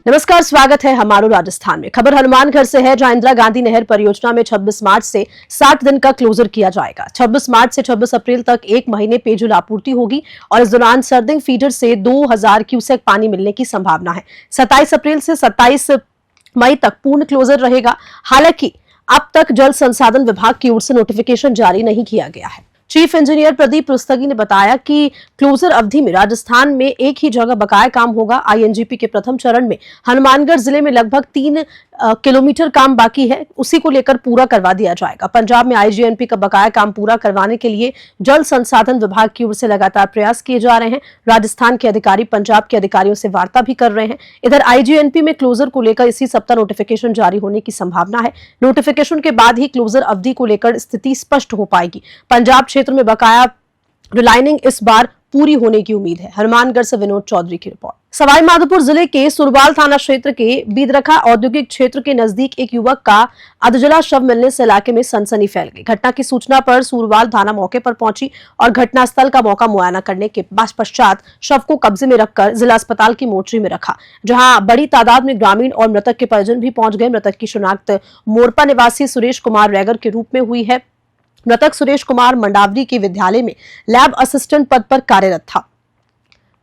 नमस्कार, स्वागत है हमारो राजस्थान में। खबर हनुमानगढ़ से है, जहां इंदिरा गांधी नहर परियोजना में 26 मार्च से 60 दिन का क्लोजर किया जाएगा। 26 मार्च से 26 अप्रैल तक 1 महीने पेयजल आपूर्ति होगी और इस दौरान सरदिंग फीडर से 2000 क्यूसेक पानी मिलने की संभावना है। 27 अप्रैल से 27 मई तक पूर्ण क्लोजर रहेगा। हालांकि अब तक जल संसाधन विभाग की ओर से नोटिफिकेशन जारी नहीं किया गया है। चीफ इंजीनियर प्रदीप रुस्तगी ने बताया कि क्लोजर अवधि में राजस्थान में एक ही जगह बकाया काम होगा। आईएनजीपी के प्रथम चरण में हनुमानगढ़ जिले में लगभग 3 किलोमीटर काम बाकी है, उसी को लेकर पूरा करवा दिया जाएगा। पंजाब में आईजीएनपी का बकाया काम पूरा करवाने के लिए जल संसाधन विभाग की ओर से लगातार प्रयास किए जा रहे हैं। राजस्थान के अधिकारी पंजाब के अधिकारियों से वार्ता भी कर रहे हैं। इधर आईजीएनपी में क्लोजर को लेकर इसी सप्ताह नोटिफिकेशन जारी होने की संभावना है। नोटिफिकेशन के बाद ही क्लोजर अवधि को लेकर स्थिति स्पष्ट हो पाएगी। पंजाब क्षेत्र में बकाया रिलाइनिंग इस बार पूरी होने की उम्मीद है। हनुमानगढ़ से विनोद चौधरी की रिपोर्ट। सवाई माधोपुर जिले के सुरवाल थाना क्षेत्र के बीदरखा औद्योगिक क्षेत्र के नजदीक एक युवक का अधजला शव मिलने से इलाके में सनसनी फैल गई। घटना की सूचना पर सुरवाल थाना मौके पर पहुंची और घटनास्थल का मौका मुआयना करने के पश्चात शव को कब्जे में रखकर जिला अस्पताल की मोर्चरी में रखा, जहां बड़ी तादाद में ग्रामीण और मृतक के परिजन भी पहुंच गए। मृतक की शिनाख्त मोरपा निवासी सुरेश कुमार रैगर के रूप में हुई है। मृतक सुरेश कुमार मंडावरी के विद्यालय में लैब असिस्टेंट पद पर कार्यरत था।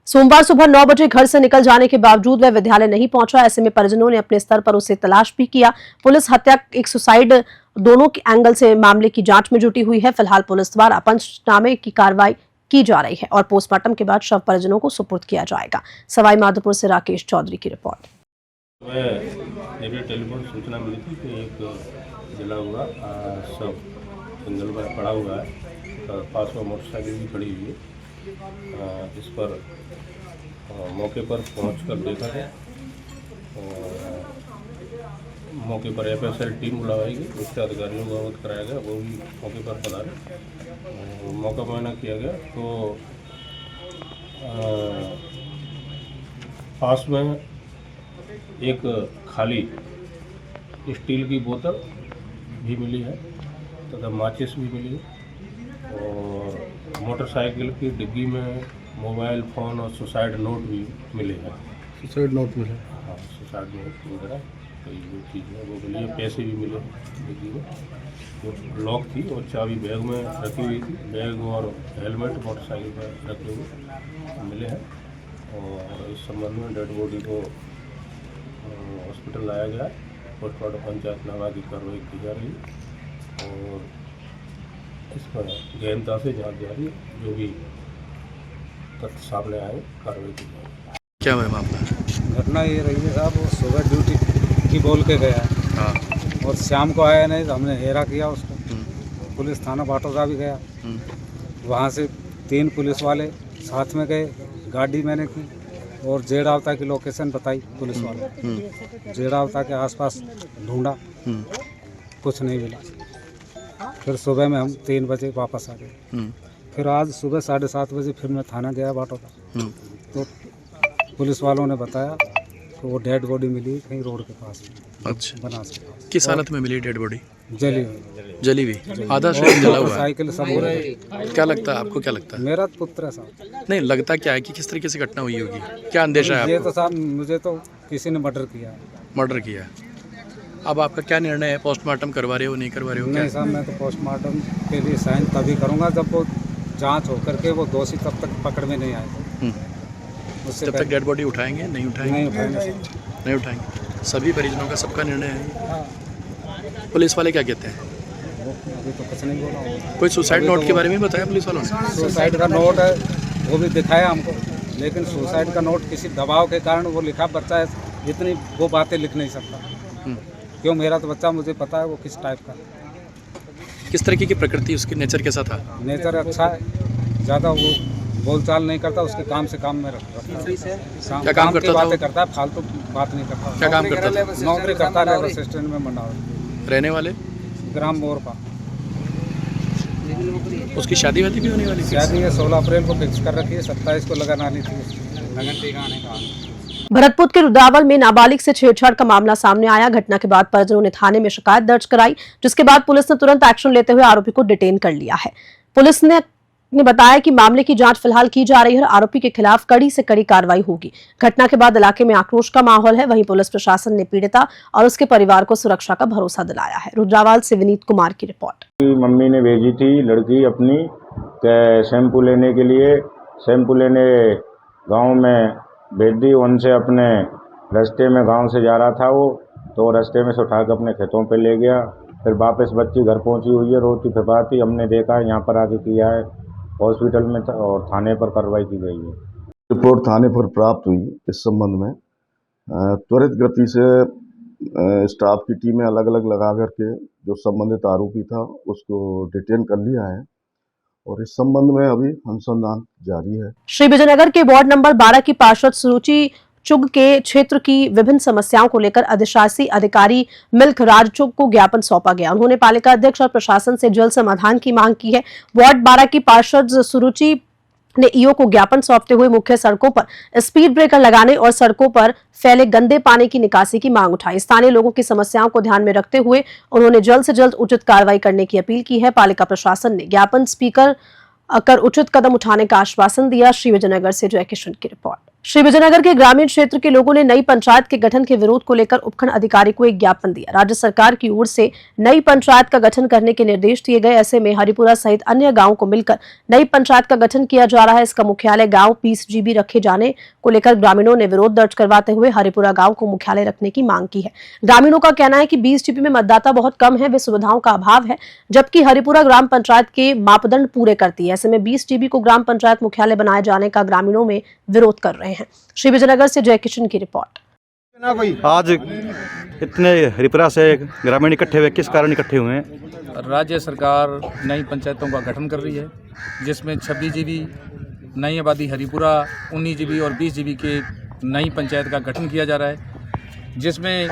सोमवार सुबह 9 बजे घर से निकल जाने के बावजूद वह विद्यालय नहीं पहुंचा। ऐसे में परिजनों ने अपने स्तर पर उसे तलाश भी किया। पुलिस हत्या एक सुसाइड दोनों के एंगल से मामले की जांच में जुटी हुई है। फिलहाल पुलिस द्वारा पंचनामे की कार्रवाई की जा रही है और पोस्टमार्टम के बाद शव परिजनों को सुपुर्द किया जाएगा। सवाई माधोपुर से राकेश चौधरी की रिपोर्ट। टेलीफोन सूचना मिली थी कि एक जला हुआ शव जंगल में पड़ा हुआ है, पास में मोटरसाइकिल भी खड़ी हुई है। इस पर मौके पर पहुंचकर देखा है। मौके पर एफएसएल टीम बुलाई गई, उसके अधिकारियों को अवगत कराया गया, वो भी मौके पर पधारे। मौका मुआयना किया गया तो पास में एक खाली स्टील की बोतल भी मिली है तथा माचिस भी मिली और मोटरसाइकिल की डिग्गी में मोबाइल फ़ोन और सुसाइड नोट भी मिले हैं। सुसाइड नोट मिले? हाँ, सुसाइड नोट वगैरह कई जो चीज़ें वो मिली है। पैसे भी मिले डिग्गी में, जो लॉक थी और चाबी बैग में रखी हुई थी। बैग और हेलमेट मोटरसाइकिल पर रखे हुए मिले हैं और इस संबंध में डेड बॉडी को हॉस्पिटल लाया गया है। पोस्टमार्टम पंचायत नागा की कार्रवाई की जा रही है और इस पर गहनता से जांच जारी, जो भी तथ्य सामने आए कार्रवाई की जाएगी। क्या हुआ मामला? घटना ये रही है साहब, वो सुबह ड्यूटी की बोल के गया हाँ। और शाम को आया नहीं तो हमने हेरा किया उसको। पुलिस थाना बाटोदा भी गया, वहाँ से 3 पुलिस वाले साथ में गए, गाड़ी मैंने की और जेड़ावता की लोकेशन बताई पुलिस वाले। जेड़ावता के आसपास ढूंढा, कुछ नहीं मिला। फिर सुबह में हम 3 बजे वापस आ गए। फिर आज सुबह 7:30 बजे फिर मैं थाना गया बाटोदा, तो पुलिस वालों ने बताया कि वो डेड बॉडी मिली कहीं रोड के पास में। अच्छा, बनास के पास। किस हालत में मिली डेड बॉडी? जली हुई। जली हुई, आधा शरीर जला हुआ है। साइकिल सब हो रही। क्या लगता है आपको, क्या लगता है? मेरा पुत्र है साहब। नहीं लगता क्या है कि किस तरीके से घटना हुई होगी, क्या अंदेशा है ये आपको? तो साहब मुझे तो किसी ने मर्डर किया है। मर्डर किया है। अब आपका क्या निर्णय है? पोस्टमार्टम करवा रहे हो, नहीं करवा रहे हो? नहीं साहब, मैं तो पोस्टमार्टम के लिए साइन तभी करूंगा जब वो जांच हो करके वो दोषी तब तक पकड़ में नहीं आएगा। उससे जब तक डेड बॉडी उठाएंगे? नहीं उठाएंगे? नहीं उठाएंगे। नहीं उठाएंगे। सभी परिजनों का सबका निर्णय है। पुलिस वाले क्या कहते हैं? अभी तो कुछ नहीं बोला। कोई सुसाइड नोट के बारे में बताया पुलिस वालों ने? सुसाइड का नोट है, वो भी दिखाया हमको, लेकिन सुसाइड का नोट किसी दबाव के कारण वो लिखा। बच्चा है, इतनी वो बातें लिख नहीं सकता। क्यों, मेरा तो बच्चा, मुझे पता है वो किस टाइप का। किस तरीके की प्रकृति उसकी नेचर कैसा था? नेचर अच्छा है, ज़्यादा वो बोलचाल नहीं करता, उसके काम से काम में रखता है। क्या काम करता था? बातें करता है, फालतू बात नहीं करता। क्या काम करता था? नौकरी करता है लेबर असिस्टेंट में मंडावरी। रहने वाले? ग्राम मोरपा। उसकी शादी वादी भी होने वाली थी? शादी है 16 अप्रैल को फिक्स कर रखी है, 27 को लगन आनी थी, लगन टीका आने का। भरतपुर के रुद्रावल में नाबालिग से छेड़छाड़ का मामला सामने आया। घटना के बाद परिजनों ने थाने में शिकायत दर्ज कराई, जिसके बाद पुलिस ने तुरंत एक्शन लेते हुए आरोपी को डिटेन कर लिया है। पुलिस ने ने बताया कि मामले की जांच फिलहाल की जा रही है और आरोपी के खिलाफ कड़ी से कड़ी कार्रवाई होगी। घटना के बाद इलाके में आक्रोश का माहौल है। वहीं पुलिस प्रशासन ने पीड़िता और उसके परिवार को सुरक्षा का भरोसा दिलाया है। रुद्रावाल से विनीत कुमार की रिपोर्ट। मम्मी ने भेजी थी लड़की अपनी शैम्पू लेने के लिए, शैम्पू लेने गांव में भेज दी। उनसे अपने रास्ते में गांव से जा रहा था वो, तो रास्ते में से उठा कर अपने खेतों पे ले गया। फिर वापस बच्ची घर पहुंची हुई है, रोती फिपाती। हमने देखा यहाँ पर आके किया है, हॉस्पिटल में था और थाने पर कार्रवाई की गई है। रिपोर्ट थाने पर प्राप्त हुई इस संबंध में त्वरित गति से स्टाफ की टीमें अलग अलग लगा करके जो संबंधित आरोपी था उसको डिटेन कर लिया है और इस संबंध में अभी अनुसंधान जारी है। श्री विजयनगर के वार्ड नंबर 12 की पार्षद सुरुचि चुग के क्षेत्र की विभिन्न समस्याओं को लेकर अधिशासी अधिकारी मिल्क राज चुग को ज्ञापन सौंपा गया। उन्होंने पालिका अध्यक्ष और प्रशासन से जल्द समाधान की मांग की है। वार्ड 12 की पार्षद सुरुचि ने ईओ को ज्ञापन सौंपते हुए मुख्य सड़कों पर स्पीड ब्रेकर लगाने और सड़कों पर फैले गंदे पानी की निकासी की मांग उठाई। स्थानीय लोगों की समस्याओं को ध्यान में रखते हुए उन्होंने जल्द से जल्द उचित कार्रवाई करने की अपील की है। पालिका प्रशासन ने ज्ञापन स्पीकर कर उचित कदम उठाने का आश्वासन दिया। श्री विजयनगर से जय किशन की रिपोर्ट। श्री विजयनगर के ग्रामीण क्षेत्र के लोगों ने नई पंचायत के गठन के विरोध को लेकर उपखंड अधिकारी को एक ज्ञापन दिया। राज्य सरकार की ओर से नई पंचायत का गठन करने के निर्देश दिए गए। ऐसे में हरिपुरा सहित अन्य गांवों को मिलकर नई पंचायत का गठन किया जा रहा है। इसका मुख्यालय गांव 20 GB रखे जाने को लेकर ग्रामीणों ने विरोध दर्ज करवाते हुए हरिपुरा गांव को मुख्यालय रखने की मांग की है। ग्रामीणों का कहना है कि 20 GB में मतदाता बहुत कम है, वे सुविधाओं का अभाव है, जबकि हरिपुरा ग्राम पंचायत के मापदंड पूरे करती है। ऐसे में 20 GB को ग्राम पंचायत मुख्यालय बनाए जाने का ग्रामीणों में विरोध कर रहे हैं। श्री विजयनगर से जय किशन की रिपोर्ट। आज इतने हरिपुरा से ग्रामीण इकट्ठे हुए, किस कारण इकट्ठे हुए हैं? राज्य सरकार नई पंचायतों का गठन कर रही है, जिसमें 26 GB नई आबादी हरिपुरा, 19 GB और 20 GB के नई पंचायत का गठन किया जा रहा है, जिसमें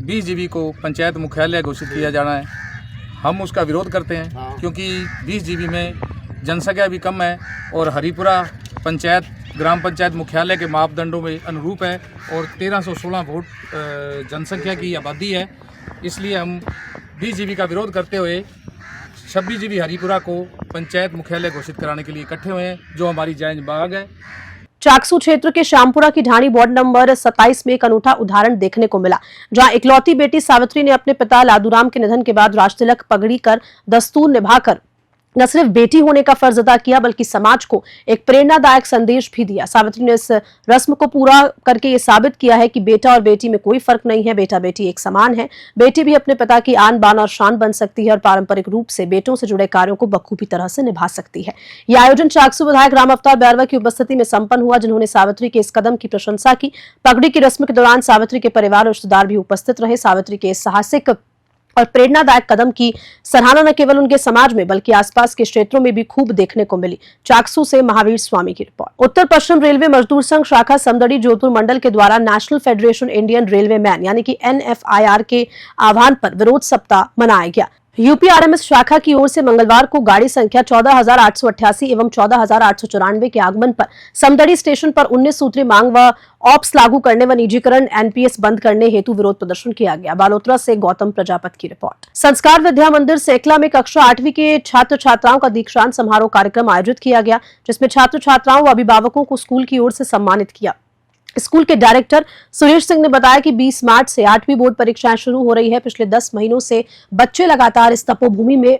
20 GB को पंचायत मुख्यालय घोषित किया जाना है। हम उसका विरोध करते हैं क्योंकि 20 GB में जनसंख्या भी कम है और हरिपुरा पंचायत ग्राम पंचायत मुख्यालय के मापदंडों में अनुरूप है और 1316 वोट जनसंख्या की आबादी है। इसलिए हम 20 GB का विरोध करते हुए 26 GB हरिपुरा को पंचायत मुख्यालय घोषित कराने के लिए इकट्ठे हुए हैं, जो हमारी जायज़ मांग है। चाकसू क्षेत्र के श्यामपुरा की ढाणी वार्ड नंबर 27 में एक अनूठा उदाहरण देखने को मिला, जहां इकलौती बेटी सावित्री ने अपने पिता लादूराम के निधन के बाद राजतिलक पगड़ी कर दस्तूर निभाकर न सिर्फ बेटी होने का फर्ज अदा किया बल्कि समाज को एक प्रेरणादायक संदेश भी दिया। सावित्री ने इस रस्म को पूरा करके ये साबित किया है कि बेटा और बेटी में कोई फर्क नहीं है, बेटा बेटी एक समान है। बेटी भी अपने पिता की आन बान और शान बन सकती है और पारंपरिक रूप से बेटों से जुड़े कार्यों को बखूबी तरह से निभा सकती है। यह आयोजन चाकसू विधायक राम अवतार बैरवा की उपस्थिति में संपन्न हुआ, जिन्होंने सावित्री के इस कदम की प्रशंसा की। पगड़ी की रस्म के दौरान सावित्री के परिवार और रिश्तेदार भी उपस्थित रहे। सावित्री के इस साहसिक और प्रेरणादायक कदम की सराहना न केवल उनके समाज में बल्कि आसपास के क्षेत्रों में भी खूब देखने को मिली। चाकसू से महावीर स्वामी की रिपोर्ट। उत्तर पश्चिम रेलवे मजदूर संघ शाखा समदड़ी जोधपुर मंडल के द्वारा national federation Indian railway man यानी कि NFIR के आह्वान पर विरोध सप्ताह मनाया गया। UPRMS शाखा की ओर से मंगलवार को गाड़ी संख्या 14,888 एवं 14,894 के आगमन पर समदड़ी स्टेशन पर 19 सूत्री मांग व ऑप्स लागू करने व निजीकरण NPS बंद करने हेतु विरोध प्रदर्शन किया गया। बालोतरा से गौतम प्रजापत की रिपोर्ट। संस्कार विद्या मंदिर सेकला में कक्षा 8वीं के छात्र छात्राओं का दीक्षांत समारोह कार्यक्रम आयोजित किया गया, जिसमें छात्र छात्राओं व अभिभावकों को स्कूल की ओर से सम्मानित किया। स्कूल के डायरेक्टर सुरेश सिंह ने बताया कि 20 मार्च से 8वीं बोर्ड परीक्षाएं शुरू हो रही है। पिछले 10 महीनों से बच्चे लगातार इस तपोभूमि में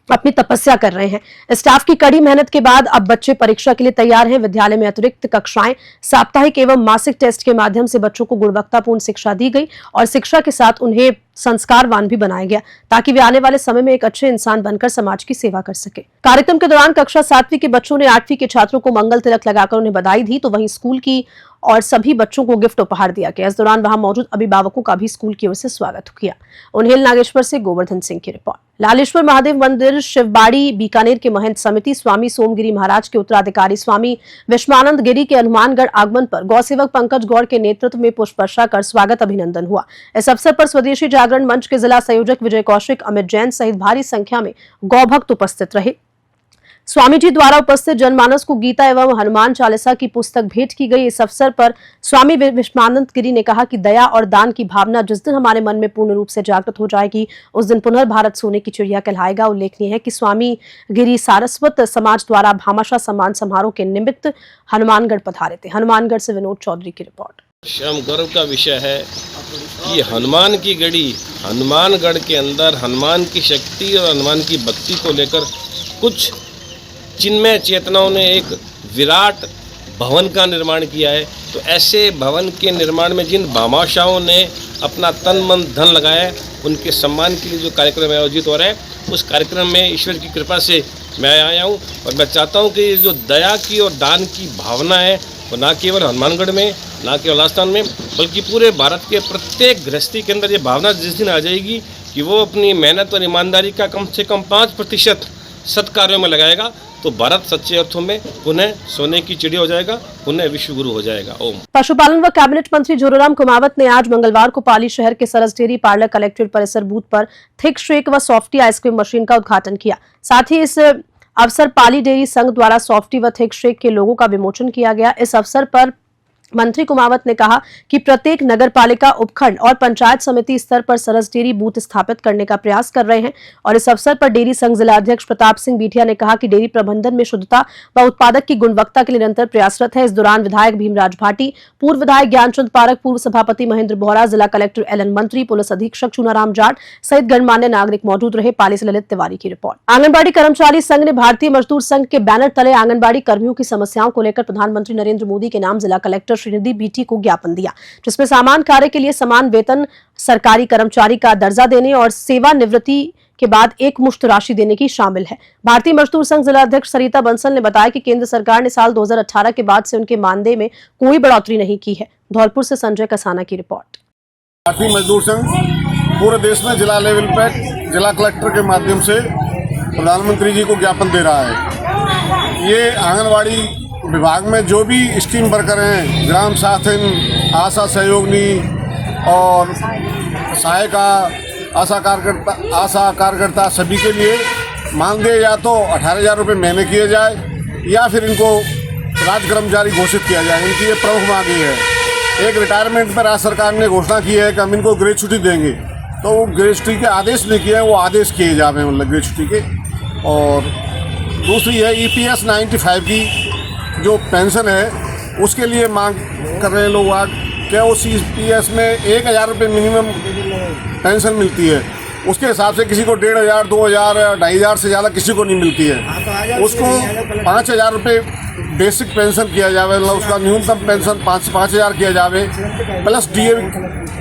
अपनी तपस्या कर रहे हैं। स्टाफ की कड़ी मेहनत के बाद अब बच्चे परीक्षा के लिए तैयार हैं। विद्यालय में अतिरिक्त कक्षाएं, साप्ताहिक एवं मासिक टेस्ट के माध्यम से बच्चों को गुणवत्तापूर्ण शिक्षा दी गई और शिक्षा के साथ उन्हें संस्कारवान भी बनाया गया ताकि वे आने वाले समय में एक अच्छे इंसान बनकर समाज की सेवा कर सके। कार्यक्रम के दौरान कक्षा 7वीं के बच्चों ने 8वीं के छात्रों को मंगल तिलक लगाकर उन्हें बधाई दी, तो वहीं स्कूल की और सभी बच्चों को गिफ्ट उपहार दिया गया। इस दौरान वहां मौजूद अभिभावकों का भी स्कूल की ओर से स्वागत किया। उन्हेल नागेश्वर से गोवर्धन सिंह की रिपोर्ट। लालेश्वर महादेव मंदिर शिवबाड़ी बीकानेर के महंत समिति स्वामी सोमगिरी महाराज के उत्तराधिकारी स्वामी विश्वानंद गिरी के हनुमानगढ़ आगमन पर गौसेवक पंकज गौड़ के नेतृत्व में पुष्प वर्षा कर स्वागत अभिनंदन हुआ। इस अवसर पर स्वदेशी जागरण मंच के जिला संयोजक विजय कौशिक, अमित जैन सहित भारी संख्या में गौभक्त उपस्थित रहे। स्वामी जी द्वारा उपस्थित जनमानस को गीता एवं हनुमान चालीसा की पुस्तक भेंट की गई। इस अवसर पर स्वामी विश्वानंद गिरी ने कहा कि दया और दान की भावना जिस दिन हमारे मन में पूर्ण रूप से जागृत हो जाएगी, उस दिन पुनः भारत सोने की चिड़िया कहलाएगा। उल्लेखनीय है कि स्वामी गिरी सारस्वत समाज द्वारा भामाशाह सम्मान समारोह के निमित्त हनुमानगढ़ पधारे थे। हनुमानगढ़ से विनोद चौधरी की रिपोर्ट। श्रम गौरव का विषय है कि हनुमान की गढ़ी हनुमानगढ़ के अंदर हनुमान की शक्ति और हनुमान की भक्ति को लेकर कुछ चिन्मय चेतनाओं ने एक विराट भवन का निर्माण किया है। तो ऐसे भवन के निर्माण में जिन भामाशाहों ने अपना तन मन धन लगाया है, उनके सम्मान के लिए जो कार्यक्रम आयोजित हो रहा है, उस कार्यक्रम में ईश्वर की कृपा से मैं आया हूँ। और मैं चाहता हूँ कि ये जो दया की और दान की भावना है, वो ना केवल हनुमानगढ़ में, ना केवल राजस्थान में, बल्कि पूरे भारत के प्रत्येक गृहस्थी के अंदर ये भावना जिस दिन आ जाएगी कि वो अपनी मेहनत और ईमानदारी का कम से कम 5% सत्कार्यों में लगाएगा, तो भारत सच्चे अर्थों में पुनः सोने की चिड़िया हो जाएगा, पुनः विश्व गुरु हो जाएगा। ओम। पशुपालन व कैबिनेट मंत्री जोराराम कुमावत ने आज मंगलवार को पाली शहर के सरस डेयरी पार्लर कलेक्ट्रेट परिसर बूथ पर थिक शेक व सॉफ्टी आइसक्रीम मशीन का उद्घाटन किया। साथ ही इस अवसर पाली डेयरी संघ द्वारा सॉफ्टी व थिक शेक के लोगों का विमोचन किया गया। इस अवसर पर मंत्री कुमावत ने कहा कि प्रत्येक नगर पालिका, उपखंड और पंचायत समिति स्तर पर सरस डेयरी बूथ स्थापित करने का प्रयास कर रहे हैं। और इस अवसर पर डेयरी संघ जिलाध्यक्ष प्रताप सिंह बीठिया ने कहा कि डेयरी प्रबंधन में शुद्धता व उत्पादक की गुणवत्ता के लिए निरंतर प्रयासरत है। इस दौरान विधायक भीमराज भाटी, पूर्व विधायक ज्ञानचंद पारक, पूर्व सभापति महेंद्र बोहरा, जिला कलेक्टर एलन मंत्री, पुलिस अधीक्षक चूनाराम जाट सहित गणमान्य नागरिक मौजूद रहे। पाली से ललित तिवारी की रिपोर्ट। आंगनबाड़ी कर्मचारी संघ ने भारतीय मजदूर संघ के बैनर तले आंगनबाड़ी कर्मियों की समस्याओं को लेकर प्रधानमंत्री नरेंद्र मोदी के नाम जिला कलेक्टर श्रीनिधि बीटी को ज्ञापन दिया, जिसमें समान कार्य के लिए समान वेतन, सरकारी कर्मचारी का दर्जा देने और सेवानिवृत्ति के बाद एक मुश्त राशि देने की शामिल है। भारतीय मजदूर संघ जिला अध्यक्ष सरिता बंसल ने बताया कि केंद्र सरकार ने साल 2018 के बाद से उनके मानदेय में कोई बढ़ोतरी नहीं की है। धौलपुर से संजय कसाना की रिपोर्ट। भारतीय मजदूर संघ पूरे देश में जिला लेवल पर जिला कलेक्टर के माध्यम से प्रधानमंत्री जी को ज्ञापन दे रहा है। ये आंगनबाड़ी विभाग में जो भी स्कीम वर्कर हैं, ग्राम साथिन, आशा सहयोगिनी और सहायिका, आशा कार्यकर्ता सभी के लिए मानदेय या तो 18,000 रुपये महीने किए जाए या फिर इनको राज्य कर्मचारी घोषित किया जाए। इनकी ये प्रमुख मांग है। एक रिटायरमेंट पर राज्य सरकार ने घोषणा की है कि हम इनको ग्रेच्युटी देंगे, तो वो ग्रेच्युटी के आदेश नहीं किए हैं, वो आदेश किए जावे मतलब ग्रेच्युटी के। और दूसरी है EPS 95 की जो पेंशन है, उसके लिए मांग कर रहे हैं लोग आज क्या उस EPS में 1,000 रुपये मिनिमम पेंशन मिलती है, उसके हिसाब से किसी को 1,500, 2,000, 2,500 से ज़्यादा किसी को नहीं मिलती है। उसको 5,000 रुपये बेसिक पेंशन किया जावे, मतलब उसका न्यूनतम पेंशन 5,000 किया जावे, प्लस DA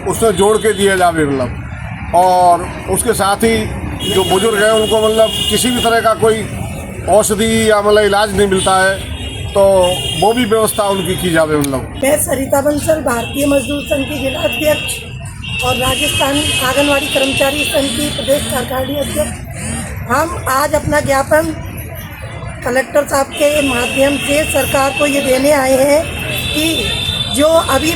उसमें जोड़ के दिया जावे मतलब। और उसके साथ ही जो बुजुर्ग हैं उनको मतलब किसी भी तरह का कोई औषधि या मतलब इलाज नहीं मिलता है, तो वो भी व्यवस्था उनकी की जावे मतलब। मैं सरिता बंसल, भारतीय मजदूर संघ की जिला अध्यक्ष और राजस्थान आंगनबाड़ी कर्मचारी संघ की प्रदेश कार्यकारिणी अध्यक्ष। हम आज अपना ज्ञापन कलेक्टर साहब के माध्यम से सरकार को ये देने आए हैं कि जो अभी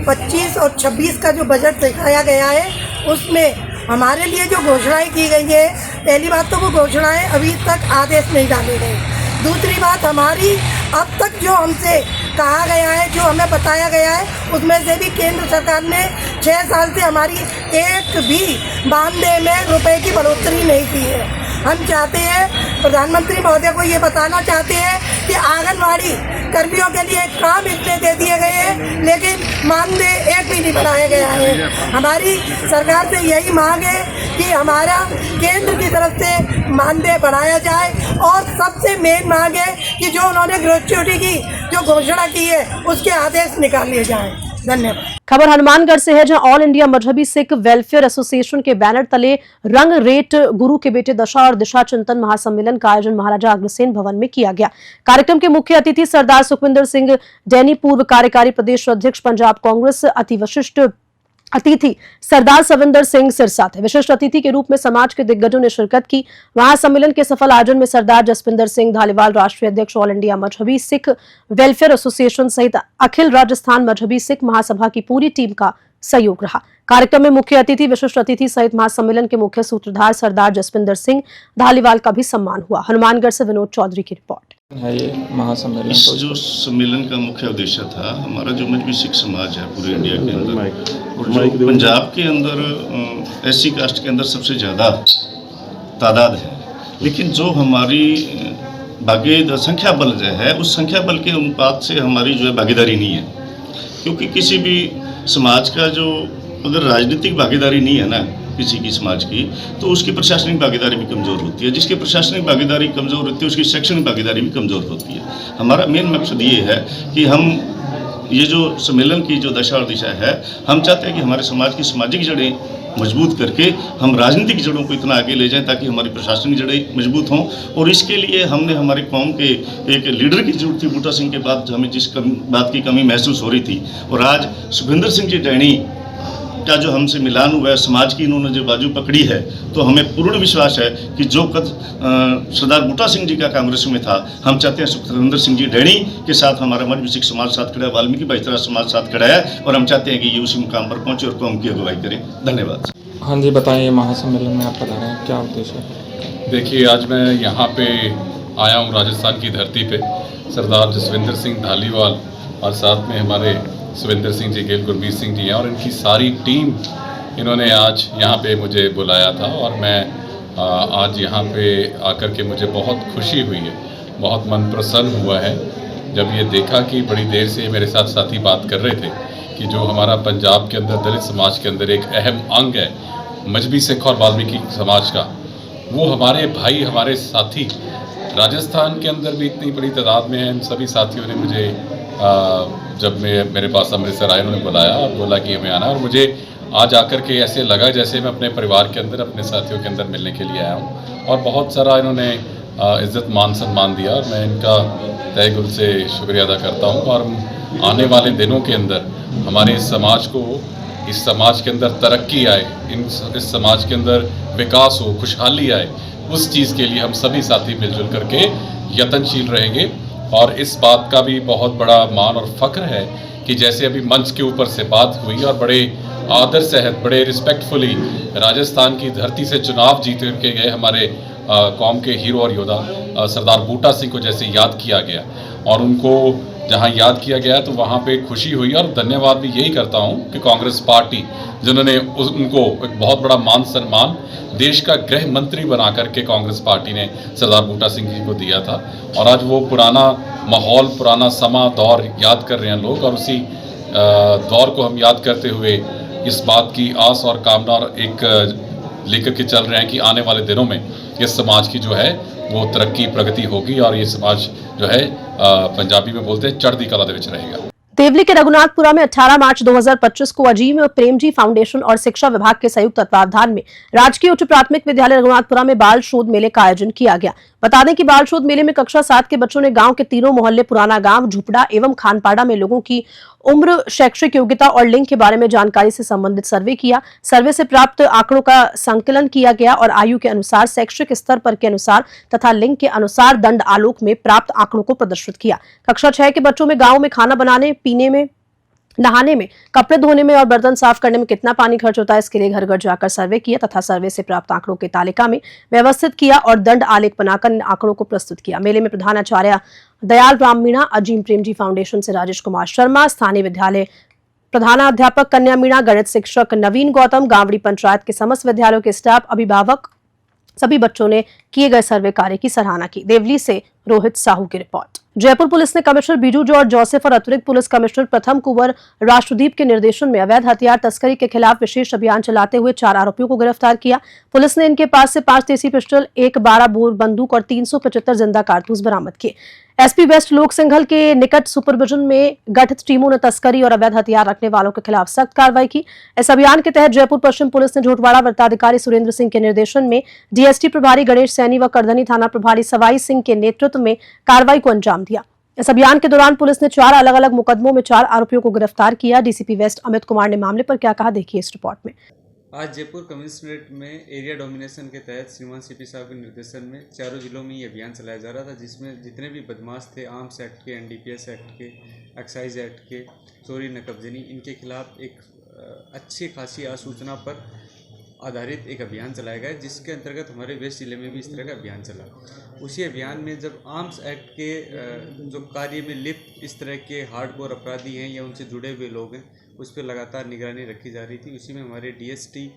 25 और 26 का जो बजट दिखाया गया है, उसमें हमारे लिए जो घोषणाएं की गई है, पहली बात तो वो घोषणाएं अभी तक आदेश नहीं डाले गए। दूसरी बात, हमारी अब तक जो हमसे कहा गया है, जो हमें बताया गया है, उसमें से भी केंद्र सरकार ने 6 साल से हमारी एक भी मानदेय में रुपए की बढ़ोतरी नहीं की है। हम चाहते हैं, प्रधानमंत्री महोदय को ये बताना चाहते हैं कि आंगनबाड़ी कर्मियों के लिए काम इतने दे दिए गए हैं, लेकिन मानदेय एक भी नहीं बढ़ाया गया है। हमारी सरकार से यही मांग है कि हमारा केंद्र की तरफ से मानदेय बढ़ाया जाए, और सबसे मेन मांग है कि जो उन्होंने ग्रेच्युटी की जो घोषणा की है, उसके आदेश निकाल लिए जाएं। धन्यवाद। खबर हनुमानगढ़ से है, जहां ऑल इंडिया मजहबी सिख वेलफेयर एसोसिएशन के बैनर तले रंग रेट गुरु के बेटे दशा और दिशा चिंतन महासम्मेलन का आयोजन महाराजा अग्रसेन भवन में किया गया। कार्यक्रम के मुख्य अतिथि सरदार सुखविंदर सिंह डैनी, पूर्व कार्यकारी प्रदेश अध्यक्ष पंजाब कांग्रेस, अतिथि सरदार सविंदर सिंह सिरसा थे। विशिष्ट अतिथि के रूप में समाज के दिग्गजों ने शिरकत की। महासम्मेलन के सफल आयोजन में सरदार जसपिंदर सिंह धालीवाल, राष्ट्रीय अध्यक्ष ऑल इंडिया मजहबी सिख वेलफेयर एसोसिएशन सहित अखिल राजस्थान मजहबी सिख महासभा की पूरी टीम का सहयोग रहा। कार्यक्रम में मुख्य अतिथि, विशिष्ट अतिथि सहित महासम्मेलन के मुख्य सूत्रधार सरदार जसविंदर सिंह धालीवाल का भी सम्मान हुआ। हनुमानगढ़ से विनोद चौधरी की रिपोर्ट है। ये महासम्मेलन इस जो सम्मेलन का मुख्य उद्देश्य था, हमारा जो मजबी सिख समाज है पूरे इंडिया के अंदर और जो पंजाब के अंदर एससी कास्ट के अंदर सबसे ज़्यादा तादाद है, लेकिन जो हमारी संख्या बल जो है उस संख्या बल के अनुपात से हमारी जो है भागीदारी नहीं है। क्योंकि किसी भी समाज का जो अगर राजनीतिक भागीदारी नहीं है ना किसी की समाज की, तो उसकी प्रशासनिक भागीदारी भी कमज़ोर होती है। जिसकी प्रशासनिक भागीदारी कमज़ोर होती है उसकी शैक्षणिक भागीदारी भी कमज़ोर होती है। हमारा मेन मकसद ये है कि हम ये जो सम्मेलन की जो दशा और दिशा है, हम चाहते हैं कि हमारे समाज की सामाजिक जड़ें मजबूत करके हम राजनीतिक जड़ों को इतना आगे ले जाएं ताकि हमारी प्रशासनिक जड़ें मजबूत हों। और इसके लिए हमने हमारी कौम के एक लीडर की जरूरत थी। बूटा सिंह के बाद हमें जिस बात की कमी महसूस हो रही थी, और आज सुखविंदर सिंह जी डैनी का जो हमसे मिलान हुआ है, समाज की इन्होंने जो बाजू पकड़ी है, तो हमें पूर्ण विश्वास है कि जो कद सरदार बूटा सिंह जी का कांग्रेस में था, हम चाहते हैं सुखविंदर सिंह जी डैनी के साथ हमारा मजबी सिख समाज साथ खड़ा है, वाल्मीकि भाईचारा समाज साथ खड़ा है, और हम चाहते हैं कि ये उसी मुकाम पर पहुँचे और कौम की अगुवाई करें। धन्यवाद। हाँ जी, बताइए महासम्मेलन में आप बता रहे हैं क्या उद्देश्य है? देखिए, आज मैं यहाँ पे आया हूँ राजस्थान की धरती पे, सरदार जसविंदर सिंह धालीवाल और साथ में हमारे सुविंदर सिंह जी, गेल गुरमीत सिंह जी हैं और इनकी सारी टीम, इन्होंने आज यहाँ पे मुझे बुलाया था और मैं आज यहाँ पे आकर के मुझे बहुत खुशी हुई है, बहुत मन प्रसन्न हुआ है जब ये देखा कि बड़ी देर से मेरे साथ साथी बात कर रहे थे कि जो हमारा पंजाब के अंदर दलित समाज के अंदर एक अहम अंग है मजबी सिख और वाल्मीकि समाज का, वो हमारे भाई, हमारे साथी राजस्थान के अंदर भी इतनी बड़ी तादाद में हैं। इन सभी साथियों ने मुझे जब मेरे पास अमृतसर आए, उन्होंने बुलाया और बोला कि हमें आना, और मुझे आज आकर के ऐसे लगा जैसे मैं अपने परिवार के अंदर, अपने साथियों के अंदर मिलने के लिए आया हूँ। और बहुत सारा इन्होंने इज़्ज़त मान सम्मान दिया और मैं इनका तहे दिल से शुक्रिया अदा करता हूँ। और आने वाले दिनों के अंदर हमारे इस समाज को, इस समाज के अंदर तरक्की आए, इस समाज के अंदर विकास हो, खुशहाली आए, उस चीज़ के लिए हम सभी साथी मिलजुल करके यत्नशील रहेंगे। और इस बात का भी बहुत बड़ा मान और फ़ख्र है कि जैसे अभी मंच के ऊपर से बात हुई और बड़े आदर सहित, बड़े रिस्पेक्टफुली राजस्थान की धरती से चुनाव जीत के गए हमारे कौम के हीरो और योद्धा सरदार बूटा सिंह को जैसे याद किया गया, और उनको जहां याद किया गया तो वहां पे खुशी हुई। और धन्यवाद भी यही करता हूं कि कांग्रेस पार्टी, जिन्होंने उनको एक बहुत बड़ा मान सम्मान देश का गृह मंत्री बना करके कांग्रेस पार्टी ने सरदार बूटा सिंह जी को दिया था, और आज वो पुराना माहौल, पुराना समा, दौर याद कर रहे हैं लोग। और उसी दौर को हम याद करते हुए इस बात की आस और कामना और एक लेकर के चल रहे हैं कि आने वाले दिनों में इस समाज की जो है वो तरक्की, प्रगति होगी और ये समाज जो है पंजाबी में बोलते हैं चढ़दी कला दे विच रहेगा। देवली के रघुनाथपुरा में 18 मार्च 2025 को अजीम प्रेमजी फाउंडेशन और शिक्षा विभाग के संयुक्त तत्वावधान में राजकीय उच्च प्राथमिक विद्यालय रघुनाथपुरा में बाल शोध मेले का आयोजन किया गया। बता दें कि बाल शोध मेले में कक्षा 7 के बच्चों ने गांव के तीनों मोहल्ले पुराना गांव, झुपड़ा एवं खानपाड़ा में लोगों की उम्र, शैक्षिक योग्यता और लिंग के बारे में जानकारी से संबंधित सर्वे किया। सर्वे से प्राप्त आंकड़ों का संकलन किया गया और आयु के अनुसार, शैक्षिक स्तर पर के अनुसार तथा लिंग के अनुसार दंड आलोक में प्राप्त आंकड़ों को प्रदर्शित किया। कक्षा 6 के बच्चों में गाँव में खाना बनाने, पीने में, नहाने में, कपड़े धोने में और बर्तन साफ करने में कितना पानी खर्च होता है, इसके लिए घर घर जाकर सर्वे किया तथा सर्वे से प्राप्त आंकड़ों की तालिका में व्यवस्थित किया और दंड आलेख बनाकर इन आंकड़ों को प्रस्तुत किया। मेले में प्रधानाचार्य दयाल राम मीणा, अजीम प्रेमजी फाउंडेशन से राजेश कुमार शर्मा, स्थानीय विद्यालय प्रधानाध्यापक कन्या मीणा, गणित शिक्षक नवीन गौतम, गांवड़ी पंचायत के समस्त विद्यालयों के स्टाफ, अभिभावक, सभी बच्चों ने किए गए सर्वे कार्य की सराहना की। देवली से रोहित साहू की रिपोर्ट। जयपुर पुलिस ने कमिश्नर बीजू जॉर्ज जोसेफ और अतिरिक्त पुलिस कमिश्नर प्रथम कुंवर राष्ट्रदीप के निर्देशन में अवैध हथियार तस्करी के खिलाफ विशेष अभियान चलाते हुए 4 आरोपियों को गिरफ्तार किया। पुलिस ने इनके पास से 5 देसी पिस्टल, 1 12 बोर बंदूक और 375 जिंदा कारतूस बरामद किए। एसपी वेस्ट लोक सिंघल के निकट सुपरविजन में गठित टीमों ने तस्करी और अवैध हथियार रखने वालों के खिलाफ सख्त कार्रवाई की। इस अभियान के तहत जयपुर पश्चिम पुलिस ने झोटवाड़ा वृत्ताधिकारी सुरेंद्र सिंह के निर्देशन में डीएसटी प्रभारी गणेश सैनी व करधनी थाना प्रभारी सवाई सिंह के नेतृत्व में कार्रवाई को अंजाम दिया। इस अभियान के दौरान पुलिस ने 4 अलग अलग मुकदमों में 4 आरोपियों को गिरफ्तार किया। डीसीपी वेस्ट अमित कुमार ने मामले पर क्या कहा, देखिए इस रिपोर्ट में। आज जयपुर कमिश्नरेट में एरिया डोमिनेशन के तहत श्रीमान सीपी साहब के निर्देशन में चारों जिलों में ये अभियान चलाया जा रहा था, जिसमें जितने भी बदमाश थे आर्म्स एक्ट के, एनडीपीएस एक्ट के, एक्साइज एक्ट के, चोरी नकबजनी, इनके खिलाफ एक अच्छी खासी आसूचना पर आधारित एक अभियान चलाया गया, जिसके अंतर्गत हमारे वेस्ट जिले में भी इस तरह का अभियान चला। उसी अभियान में जब आर्म्स एक्ट के जो कार्य में लिप्त इस तरह के हार्डकोर अपराधी हैं या उनसे जुड़े हुए लोग हैं, उस पर लगातार निगरानी रखी जा रही थी। उसी में हमारे DST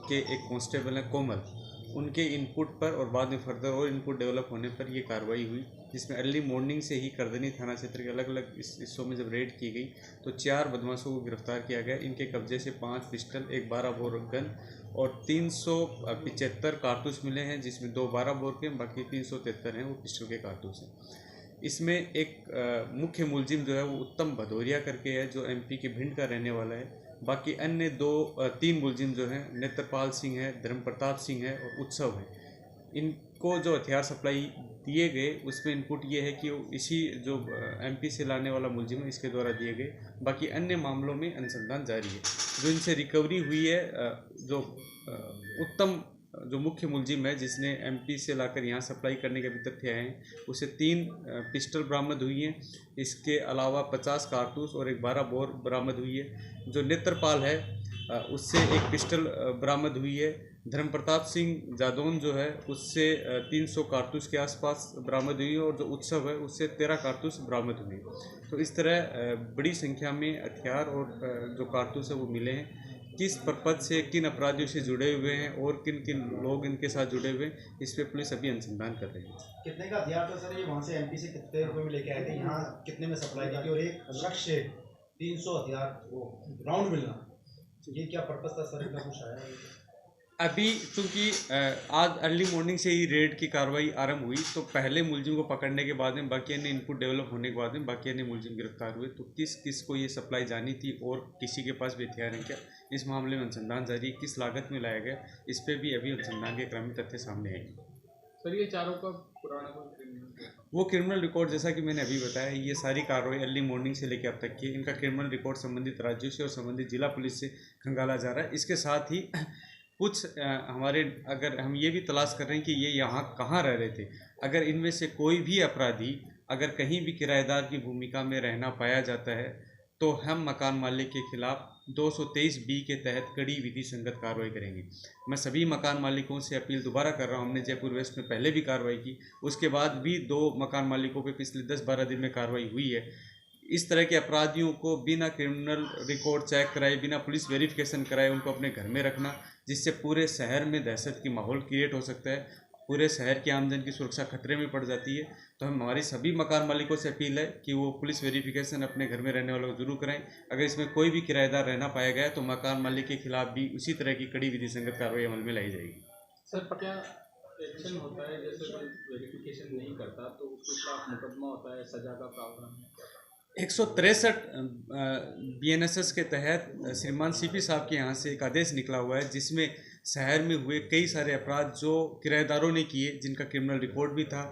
के एक कांस्टेबल हैं कोमल, उनके इनपुट पर और बाद में फर्दर और इनपुट डेवलप होने पर ये कार्रवाई हुई, जिसमें अर्ली मॉर्निंग से ही करदनी थाना क्षेत्र के अलग अलग हिस्सों में जब रेड की गई तो 4 बदमाशों को गिरफ्तार किया गया। इनके कब्जे से 5 पिस्टल, एक 12 बोर गन और 375 कारतूस मिले हैं, जिसमें 2 12 बोर के, बाकी 373 हैं वो पिस्टल के कारतूस हैं। इसमें एक मुख्य मुलजिम जो है वो उत्तम भदौरिया करके है, जो MP के भिंड का रहने वाला है। बाकी अन्य 3 मुलजिम जो हैं नेत्रपाल सिंह है, धर्म प्रताप सिंह है और उत्सव है। इनको जो हथियार सप्लाई दिए गए उसमें इनपुट ये है कि इसी जो MP से लाने वाला मुलजिम है इसके द्वारा दिए गए। बाकी अन्य मामलों में अनुसंधान जारी है। जो इनसे रिकवरी हुई है, जो उत्तम जो मुख्य मुलजिम है जिसने MP से लाकर यहाँ सप्लाई करने के भी तथ्य आए हैं, उसे 3 पिस्टल बरामद हुई हैं। इसके अलावा 50 कारतूस और एक 12 बोर बरामद हुई है। जो नेत्रपाल है उससे एक पिस्टल बरामद हुई है। धर्म प्रताप सिंह जादौन जो है उससे 300 कारतूस के आसपास बरामद हुई है और जो उत्सव है उससे 13 कारतूस बरामद हुए। तो इस तरह बड़ी संख्या में हथियार और जो कारतूस है वो मिले हैं। किस पर्पज से, किन अपराधियों से जुड़े हुए हैं और किन किन लोग इनके साथ जुड़े हुए हैं, इस पर पुलिस अभी अनुसंधान कर रही है। कितने का हथियार था सर ये? वहाँ से MP से कितने रुपए में लेके आए थे, यहाँ कितने में सप्लाई की थी? और एक शख्स से 300 हथियार वो राउंड मिलना, ये क्या पर्पज था सर? इतना कुछ आया है अभी? चूँकि आज अर्ली मॉर्निंग से ही रेड की कार्रवाई आरंभ हुई, तो पहले मुलजिम को पकड़ने के बाद में बाकी अन्य इनपुट डेवलप होने के बाद में बाकी अन्य मुलजिम गिरफ्तार हुए। तो किस किस को ये सप्लाई जानी थी और किसी के पास भी हथियार है क्या, इस मामले में अनुसंधान जारी है। किस लागत में लाया गया, इस पर भी अभी अनुसंधान के क्रम में तथ्य सामने आएंगे। सर ये चारों का पुराना वो क्रिमिनल रिकॉर्ड, जैसा कि मैंने अभी बताया, ये सारी कार्रवाई अर्ली मॉर्निंग से लेकर अब तक की, इनका क्रिमिनल रिकॉर्ड संबंधित राज्यों से और संबंधित जिला पुलिस से खंगाला जा रहा है। इसके साथ ही कुछ हमारे, अगर हम ये भी तलाश कर रहे हैं कि ये यहाँ कहाँ रह रहे थे, अगर इनमें से कोई भी अपराधी अगर कहीं भी किराएदार की भूमिका में रहना पाया जाता है तो हम मकान मालिक के खिलाफ 223B के तहत कड़ी विधि संगत कार्रवाई करेंगे। मैं सभी मकान मालिकों से अपील दोबारा कर रहा हूँ, हमने जयपुर वेस्ट में पहले भी कार्रवाई की, उसके बाद भी 2 मकान मालिकों पे पिछले 10-12 दिन में कार्रवाई हुई है। इस तरह के अपराधियों को बिना क्रिमिनल रिकॉर्ड चेक कराए, बिना पुलिस वेरिफिकेशन कराए उनको अपने घर में रखना, जिससे पूरे शहर में दहशत की माहौल क्रिएट हो सकता है, पूरे शहर की आमदनी की सुरक्षा खतरे में पड़ जाती है। तो हमारी सभी मकान मालिकों से अपील है कि वो पुलिस वेरिफिकेशन अपने घर में रहने वालों को जरूर कराएं। अगर इसमें कोई भी किराएदार रहना पाया गया तो मकान मालिक के खिलाफ भी उसी तरह की कड़ी विधि संगत कार्रवाई अमल में लाई जाएगी। सर क्या एक्शन होता है, जैसे कोई वेरिफिकेशन नहीं करता तो उसके खिलाफ मुकदमा होता है, सजा का प्रावधान है? 163 BNSS के तहत श्रीमान CP साहब के यहाँ से एक आदेश निकला हुआ है, जिसमें शहर में हुए कई सारे अपराध जो किराएदारों ने किए, जिनका क्रिमिनल रिकॉर्ड भी था,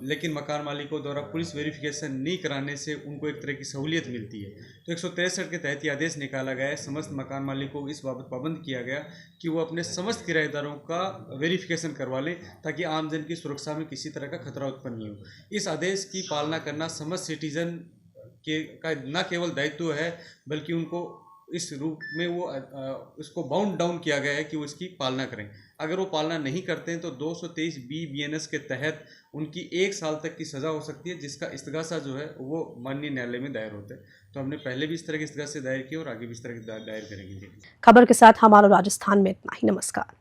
लेकिन मकान मालिकों द्वारा पुलिस वेरिफिकेशन नहीं कराने से उनको एक तरह की सहूलियत मिलती है। तो 163 के तहत ये आदेश निकाला गया है। समस्त मकान मालिकों को इस बाबत पाबंद किया गया कि वो अपने समस्त किराएदारों का वेरिफिकेशन करवा लें, ताकि आमजन की सुरक्षा में किसी तरह का खतरा उत्पन्न नहीं हो। इस आदेश की पालना करना समस्त सिटीजन का न केवल दायित्व है, बल्कि उनको इस रूप में वो उसको बाउंड डाउन किया गया है कि वो इसकी पालना करें। अगर वो पालना नहीं करते हैं तो 223B BNS के तहत उनकी 1 साल तक की सज़ा हो सकती है, जिसका इस्तगासा जो है वो माननीय न्यायालय में दायर होता है। तो हमने पहले भी इस तरह के इस्तगासे दायर किए और आगे भी इस तरह के दायर करेंगे। खबर के साथ हमारा राजस्थान में इतना ही। नमस्कार।